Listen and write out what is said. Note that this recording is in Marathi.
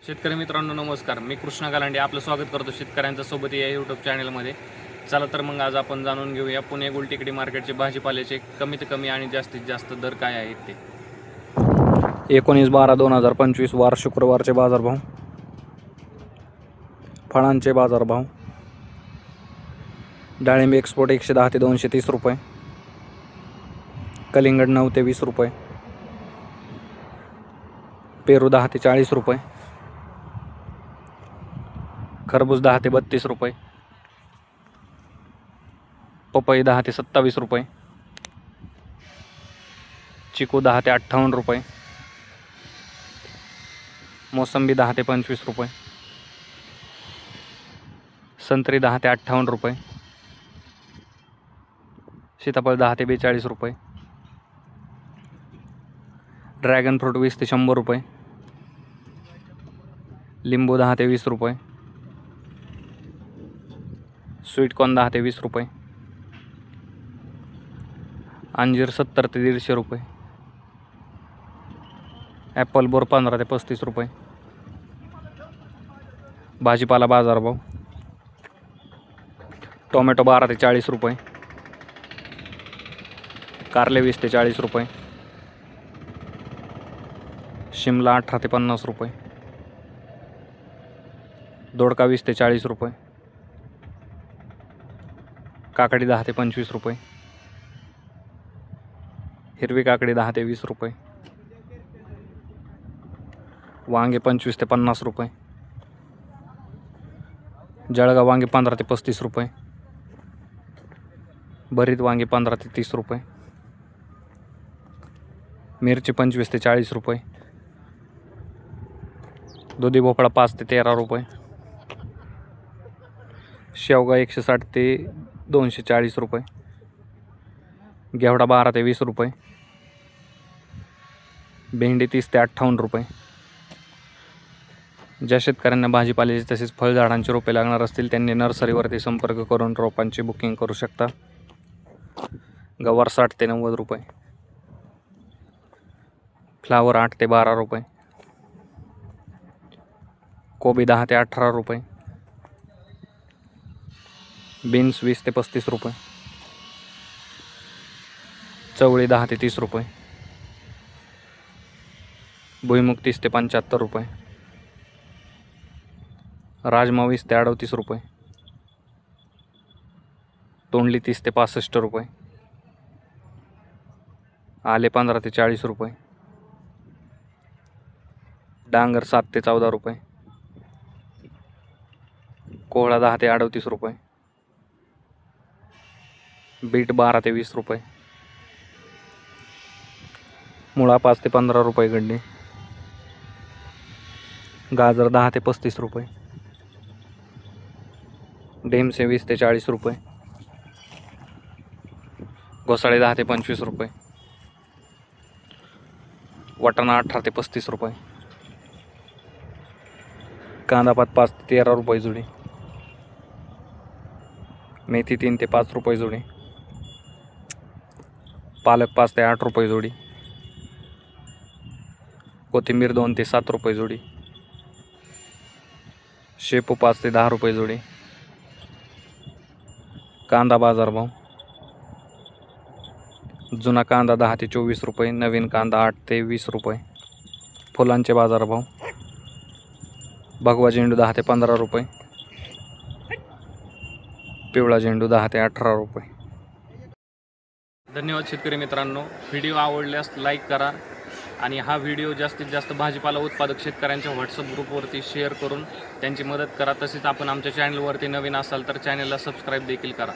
शेतकरी मित्रांनो नमस्कार. मी कृष्णा गालांडे आपलं स्वागत करतो शेतकऱ्यांच्या सोबत या यूट्यूब चॅनलमध्ये. चला तर मग आज आपण जाणून घेऊया पुणे गुलटेकडी मार्केटचे भाजीपाल्याचे कमीत कमी आणि जास्तीत जास्त दर काय आहेत ते. 19/12/2025 वार शुक्रवारचे बाजारभाव. फळांचे बाजारभाव. डाळिंब एक्सपोर्ट 110 ते 230 रुपये. कलिंगड 9 ते 20 रुपये. पेरू 10 ते 40 रुपये. खरबूज 10 ते 32 रुपये. पपई 10 ते 27 रुपये. चिकू 10 ते 58 रुपये. मोसंबी 10 ते 25 रुपये. संत्री 10 ते 58 रुपये. सीताफळ 10 ते 42 रुपये. ड्रॅगन फ्रूट 20 ते 100 रुपये. लिंबू 10 ते 20 रुपये. स्वीटकॉर्न 10 ते 20 रुपये. अंजीर 70 ते 150 रुपये. ॲपल बोर 15 ते 35 रुपये. भाजीपाला बाजारभाव. टोमॅटो 12 ते 40 रुपये. कारले 20 ते 40 रुपये. शिमला 18 ते 50 रुपये. दोडका 20 ते 40 रुपये. काकडी 10 ते 25 रुपये. हिरवी काकडी 10 ते 20 रुपये. वांगे 25 ते 50 रुपये. जळगाव वांगे 15 ते 35 रुपये. भरीत वांगे 15 ते 30 रुपये. मिरची 25 ते 40 रुपये. दुधी भोपळा 5 ते 13 रुपये. शेवगा 160 ते 240 रुपये. घेवडा 12 ते 20 रुपये. भेंडी 30 ते 58 रुपये. ज्या शेतकऱ्यांना भाजीपाल्याचे तसेच फळझाडांची रोपे लागणार असतील त्यांनी नर्सरीवरती संपर्क करून रोपांची बुकिंग करू शकता. गवार 60 ते 90 रुपये. फ्लावर 8 ते 12 रुपये. कोबी 10 ते 18 रुपये. बीन्स 20 ते 35 रुपये. चवळी 10 ते 30 रुपये. भुईमुग 30 ते 75 रुपये. राजमा 20 ते 38 रुपये. तोंडली 30 ते 65 रुपये. आले 15 ते 40 रुपये. डांगर 7 ते 14 रुपये. कोहळा 10 ते 38 रुपये. बीट 12 ते 20 रुपये. मुळा 5 ते 15 रुपये गड्डी. गाजर 10 ते 35 रुपये. ढेमसे 20 ते 40 रुपये. घोसाळे 10 ते 25 रुपये. वाटाणा 18 ते 35 रुपये. कांदापात 5 ते 13 रुपये जुडी. मेथी 3 ते 5 रुपये जुडी. पालक 5 ते 8 रुपये जोडी. कोथिंबीर 2 ते 7 रुपये जोडी. शेपू 5 ते 10 रुपये जोडी. कांदा बाजारभाव. जुना कांदा 10 ते 24 रुपये. नवीन कांदा 8 ते 20 रुपये. फुलांचे बाजारभाव. भगवा झेंडू 10 ते 15 रुपये. पिवळा झेंडू 10 ते 18 रुपये. धन्यवाद शेतकरी मित्रांनो. व्हिडिओ आवडल्यास लाईक करा आणि हा व्हिडिओ जास्तीत जास्त भाजीपाला उत्पादक शेतकऱ्यांच्या व्हॉट्सअप ग्रुपवरती शेअर करून त्यांची मदत करा. तसेच आपण आमच्या चॅनलवरती नवीन असाल तर चॅनलला सबस्क्राईब देखील करा.